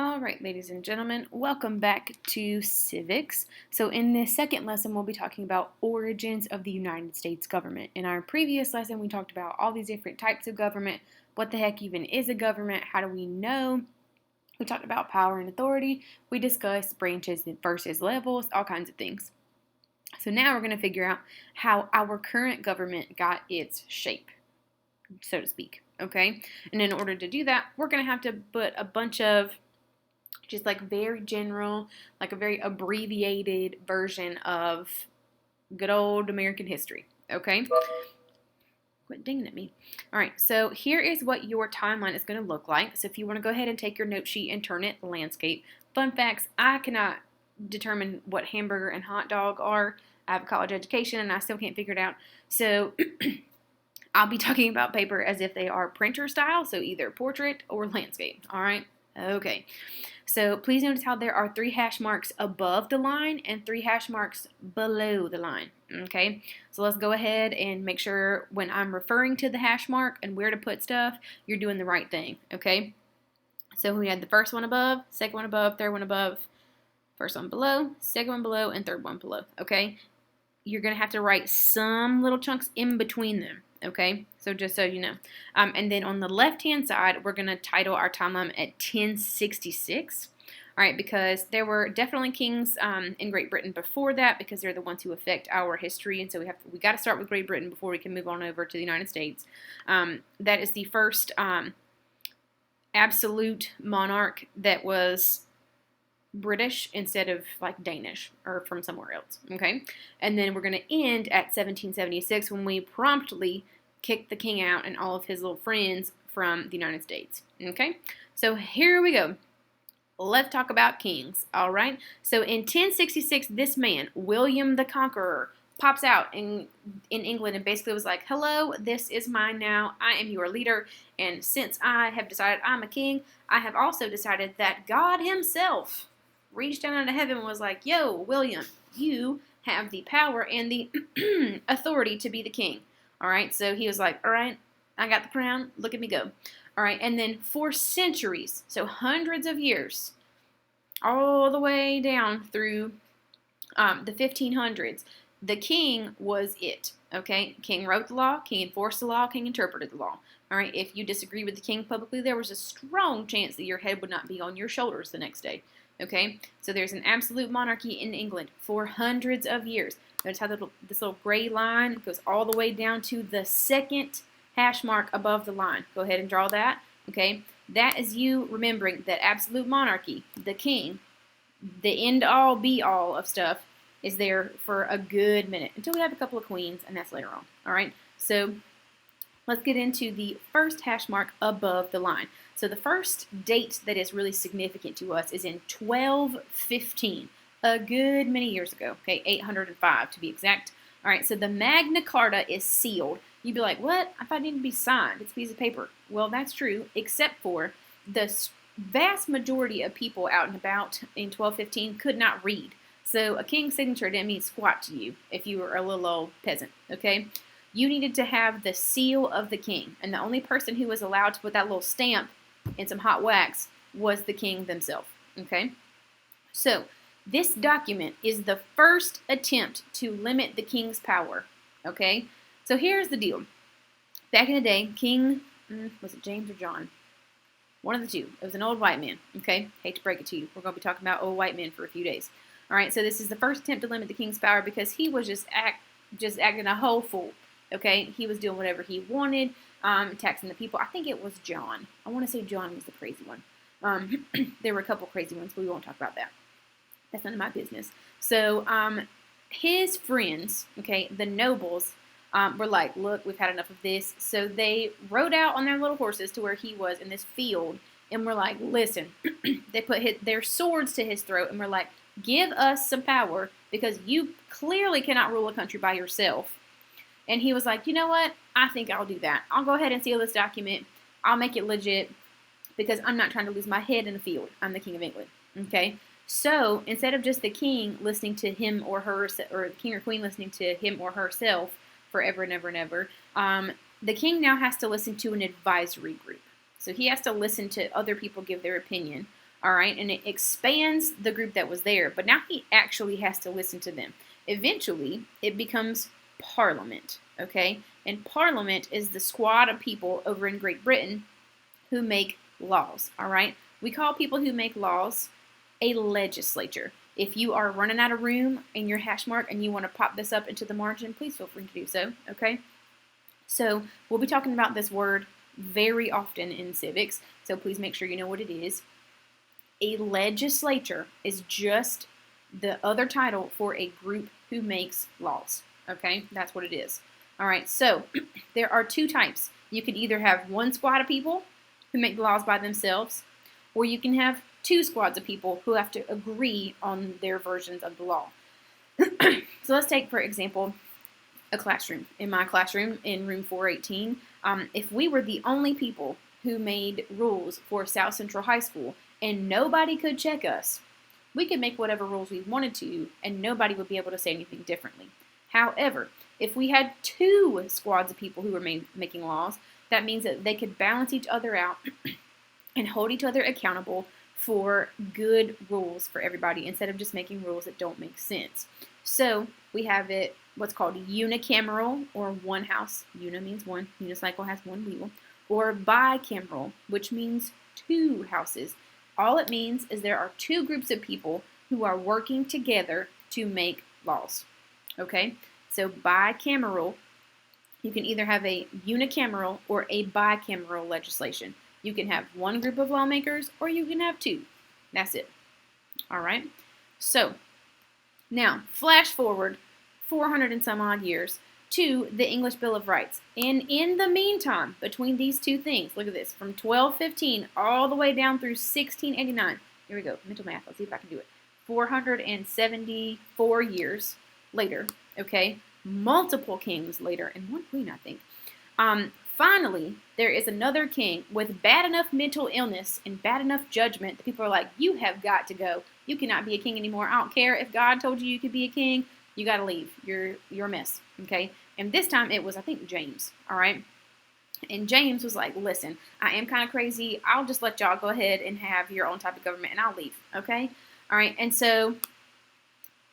All right, ladies and gentlemen, welcome back to Civics. So in this second lesson, we'll be talking about origins of the United States government. In our previous lesson, we talked about all these different types of government. What the heck even is a government? How do we know? We talked about power and authority. We discussed branches versus levels, all kinds of things. So now we're going to figure out how our current government got its shape, so to speak. Okay? And in order to do that, we're going to have to put a bunch of just like very general, like a very abbreviated version of good old American history. Okay? Quit dinging at me. All right, so here is what your timeline is going to look like. So if you want to go ahead and take your note sheet and turn it landscape. Fun facts, I cannot determine what hamburger and hot dog are. I have a college education and I still can't figure it out. So I'll be talking about paper as if they are printer style, so either portrait or landscape. All right? Okay. So please notice how there are 3 hash marks above the line and 3 hash marks below the line. Okay, so let's go ahead and make sure when I'm referring to the hash mark and where to put stuff, you're doing the right thing. Okay, so we had the first one above, second one above, third one above, first one below, second one below, and third one below. Okay, you're going to have to write some little chunks in between them. Okay, so just so you know. And then on the left-hand side, we're going to title our timeline at 1066. All right, because there were definitely kings in Great Britain before that, because they're the ones who affect our history, and so we got to start with Great Britain before we can move on over to the United States. That is the first absolute monarch that was British instead of like Danish or from somewhere else. Okay, and then we're going to end at 1776 when we promptly kicked the king out and all of his little friends from the United States. Okay, so here we go. Let's talk about kings. All right, so in 1066, this man, William the Conqueror, pops out in England and basically was like, hello, this is mine now. I am your leader, and since I have decided I'm a king, I have also decided that God himself reached down into heaven and was like, yo, William, you have the power and the authority to be the king. All right, so he was like, all right, I got the crown, look at me go. All right, and then for centuries, so hundreds of years, all the way down through the 1500s, the king was it. Okay, king wrote the law, king enforced the law, king interpreted the law. All right, if you disagree with the king publicly, there was a strong chance that your head would not be on your shoulders the next day. Okay, so there's an absolute monarchy in England for hundreds of years. Notice how this little gray line goes all the way down to the second hash mark above the line. Go ahead and draw that. Okay, that is you remembering that absolute monarchy, the king, the end-all, be-all of stuff, is there for a good minute until we have a couple of queens, and that's later on. All right, so let's get into the first hash mark above the line. So the first date that is really significant to us is in 1215, a good many years ago, okay, 805 to be exact. All right, so the Magna Carta is sealed. You'd be like, what? I thought it needed to be signed. It's a piece of paper. Well, that's true, except for the vast majority of people out and about in 1215 could not read. So a king's signature didn't mean squat to you if you were a little old peasant, okay? You needed to have the seal of the king, and the only person who was allowed to put that little stamp in some hot wax was the king themselves, okay? So this document is the first attempt to limit the king's power, okay? So here's the deal. Back in the day, King, was it James or John? One of the two. It was an old white man, okay? Hate to break it to you. We're going to be talking about old white men for a few days. All right, so this is the first attempt to limit the king's power because he was just acting a whole fool, okay? He was doing whatever he wanted, taxing the people. I think it was John. I want to say John was the crazy one. There were a couple crazy ones, but we won't talk about that. That's none of my business. So his friends, okay, the nobles, were like, look, we've had enough of this. So they rode out on their little horses to where he was in this field and were like, listen, they put their swords to his throat and were like, give us some power because you clearly cannot rule a country by yourself. And he was like, you know what? I think I'll do that. I'll go ahead and seal this document. I'll make it legit because I'm not trying to lose my head in a field. I'm the King of England. Okay? So instead of just the king listening to him or her, or the king or queen listening to him or herself forever and ever and ever, the king now has to listen to an advisory group. So he has to listen to other people give their opinion All right, and it expands the group that was there, but now he actually has to listen to them. Eventually, it becomes Parliament, okay? And Parliament is the squad of people over in Great Britain who make laws, all right? We call people who make laws a legislature. If you are running out of room in your hash mark and you want to pop this up into the margin, please feel free to do so, okay? So we'll be talking about this word very often in civics, so please make sure you know what it is. A legislature is just the other title for a group who makes laws, okay? That's what it is. All right, so there are two types. You could either have one squad of people who make the laws by themselves, or you can have two squads of people who have to agree on their versions of the law. So let's take, for example, a classroom. In my classroom in room 418, if we were the only people who made rules for South Central High School and nobody could check us, we could make whatever rules we wanted to and nobody would be able to say anything differently. However, if we had two squads of people who were making laws, that means that they could balance each other out and hold each other accountable for good rules for everybody instead of just making rules that don't make sense. So we have it what's called unicameral, or one house. Uni means one. Unicycle has one wheel. Or bicameral, which means two houses. All it means is there are two groups of people who are working together to make laws. Okay? So bicameral, you can either have a unicameral or a bicameral legislation. You can have one group of lawmakers or you can have two. That's it. All right? So, now, flash forward 400 and some odd years to the English Bill of Rights. And in the meantime, between these two things, look at this, from 1215 all the way down through 1689. Here we go, mental math. Let's see if I can do it. 474 years later, okay, multiple kings later, and one queen, I think. Finally, there is another king with bad enough mental illness and bad enough judgment that people are like, you have got to go. You cannot be a king anymore. I don't care if God told you could be a king. You got to leave. You're a mess, okay? And this time it was, I think, James, all right? And James was like, listen, I am kind of crazy. I'll just let y'all go ahead and have your own type of government, and I'll leave, okay? All right, and so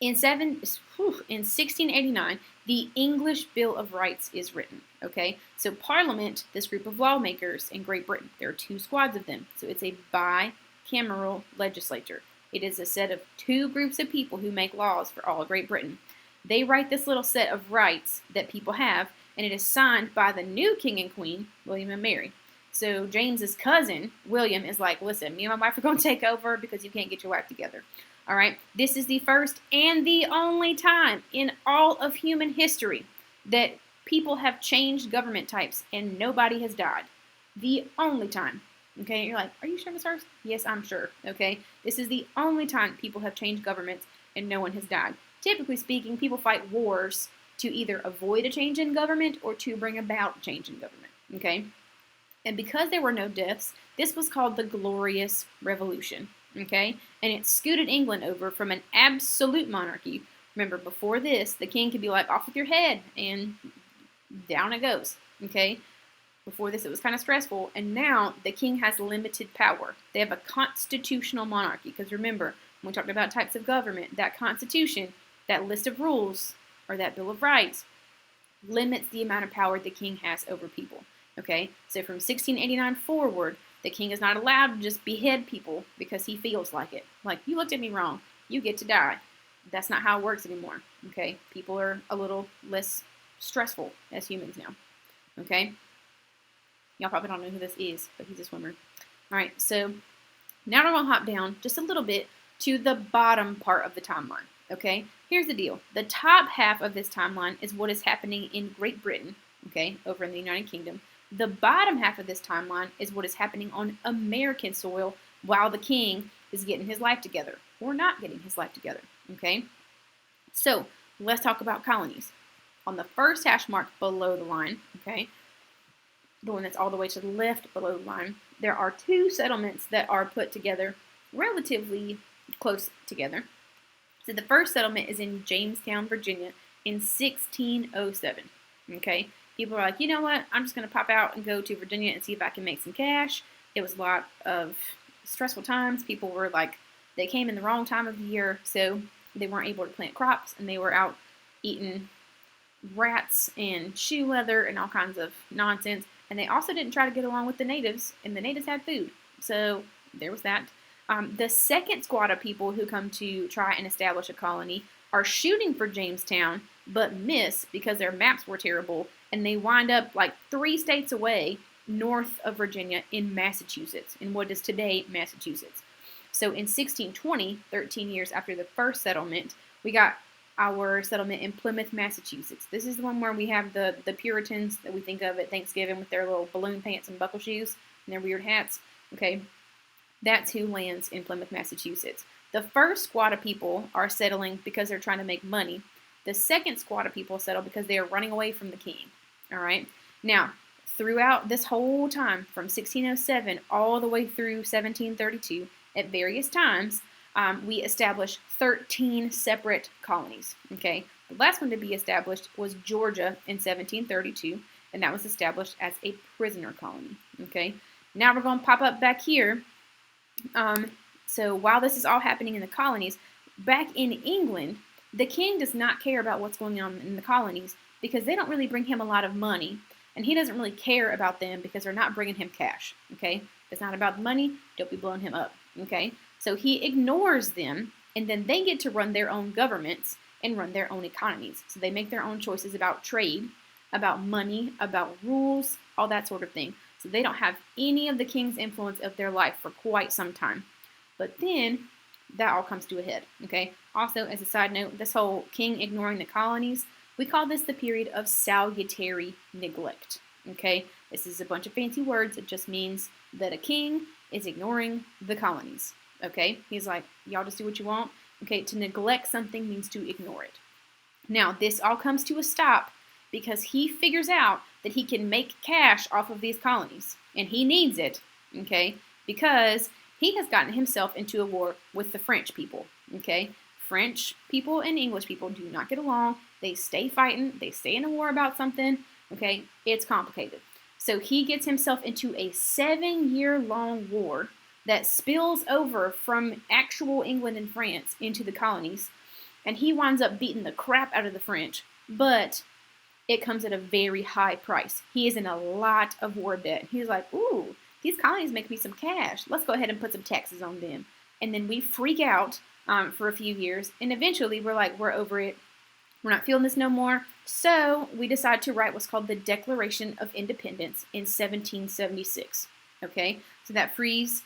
in 1689, the English Bill of Rights is written, okay? So Parliament, this group of lawmakers in Great Britain, there are two squads of them. So it's a bicameral legislature. It is a set of two groups of people who make laws for all of Great Britain. They write this little set of rights that people have, and it is signed by the new king and queen, William and Mary. So James's cousin, William, is like, listen, me and my wife are going to take over because you can't get your wife together. All right, this is the first and the only time in all of human history that people have changed government types and nobody has died. The only time. Okay, you're like, are you sure, Miss Hurst? Yes, I'm sure. Okay, this is the only time people have changed governments and no one has died. Typically speaking, people fight wars to either avoid a change in government or to bring about change in government. Okay, and because there were no deaths, this was called the Glorious Revolution. Okay, and it scooted England over from an absolute monarchy. Remember, before this, the king could be like, off with your head, and down it goes. Okay, before this, it was kind of stressful, and now the king has limited power. They have a constitutional monarchy, because remember, when we talked about types of government, that constitution, that list of rules, or that Bill of Rights, limits the amount of power the king has over people. Okay, so from 1689 forward, the king is not allowed to just behead people because he feels like it. Like, you looked at me wrong, you get to die. That's not how it works anymore. Okay, people are a little less stressful as humans now. Okay, y'all probably don't know who this is, but he's a swimmer. All right, so now we're going to hop down just a little bit to the bottom part of the timeline. Okay, here's the deal. The top half of this timeline is what is happening in Great Britain, okay, over in the United Kingdom. The bottom half of this timeline is what is happening on American soil while the king is getting his life together or not getting his life together, okay? So let's talk about colonies. On the first hash mark below the line, okay, the one that's all the way to the left below the line, there are two settlements that are put together relatively close together. So the first settlement is in Jamestown, Virginia in 1607, okay? People are like, you know what, I'm just going to pop out and go to Virginia and see if I can make some cash. It was a lot of stressful times. People were like, they came in the wrong time of the year, so they weren't able to plant crops, and they were out eating rats and shoe leather and all kinds of nonsense. And they also didn't try to get along with the natives, and the natives had food. So there was that. The second squad of people who come to try and establish a colony are shooting for Jamestown, but miss because their maps were terrible, and they wind up like 3 states away north of Virginia in Massachusetts, in what is today Massachusetts. So in 1620, 13 years after the first settlement, we got our settlement in Plymouth, Massachusetts. This is the one where we have the Puritans that we think of at Thanksgiving with their little balloon pants and buckle shoes and their weird hats. Okay, that's who lands in Plymouth, Massachusetts. The first squad of people are settling because they're trying to make money. The second squad of people settle because they are running away from the king. All right. Now, throughout this whole time, from 1607 all the way through 1732, at various times, we established 13 separate colonies. Okay. The last one to be established was Georgia in 1732, and that was established as a prisoner colony. Okay. Now we're going to pop up back here. So while this is all happening in the colonies, back in England, the king does not care about what's going on in the colonies because they don't really bring him a lot of money, and he doesn't really care about them because they're not bringing him cash, okay? It's not about the money. Don't be blowing him up, okay? So he ignores them, and then they get to run their own governments and run their own economies. So they make their own choices about trade, about money, about rules, all that sort of thing. So they don't have any of the king's influence of their life for quite some time. But then that all comes to a head, okay? Also, as a side note, this whole king ignoring the colonies, we call this the period of salutary neglect, okay? This is a bunch of fancy words. It just means that a king is ignoring the colonies, okay? He's like, y'all just do what you want. Okay, to neglect something means to ignore it. Now, this all comes to a stop because he figures out that he can make cash off of these colonies, and he needs it, okay, because he has gotten himself into a war with the French people, okay? French people and English people do not get along. They stay fighting. They stay in a war about something, okay? It's complicated. So he gets himself into a 7-year-long war that spills over from actual England and France into the colonies, and he winds up beating the crap out of the French, but it comes at a very high price. He is in a lot of war debt. He's like, ooh, these colonies make me some cash. Let's go ahead and put some taxes on them. And then we freak out for a few years, and eventually we're like, we're over it. We're not feeling this no more. So we decide to write what's called the Declaration of Independence in 1776. Okay, so that frees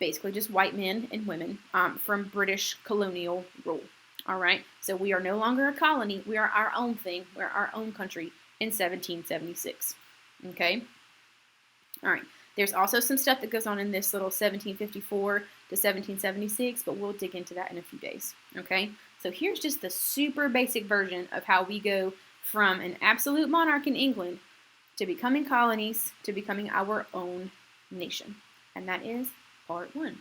basically just white men and women from British colonial rule. All right, so we are no longer a colony. We are our own thing. We're our own country in 1776. Okay, all right. There's also some stuff that goes on in this little 1754 to 1776, but we'll dig into that in a few days. Okay, so here's just the super basic version of how we go from an absolute monarch in England to becoming colonies to becoming our own nation, and that is part 1.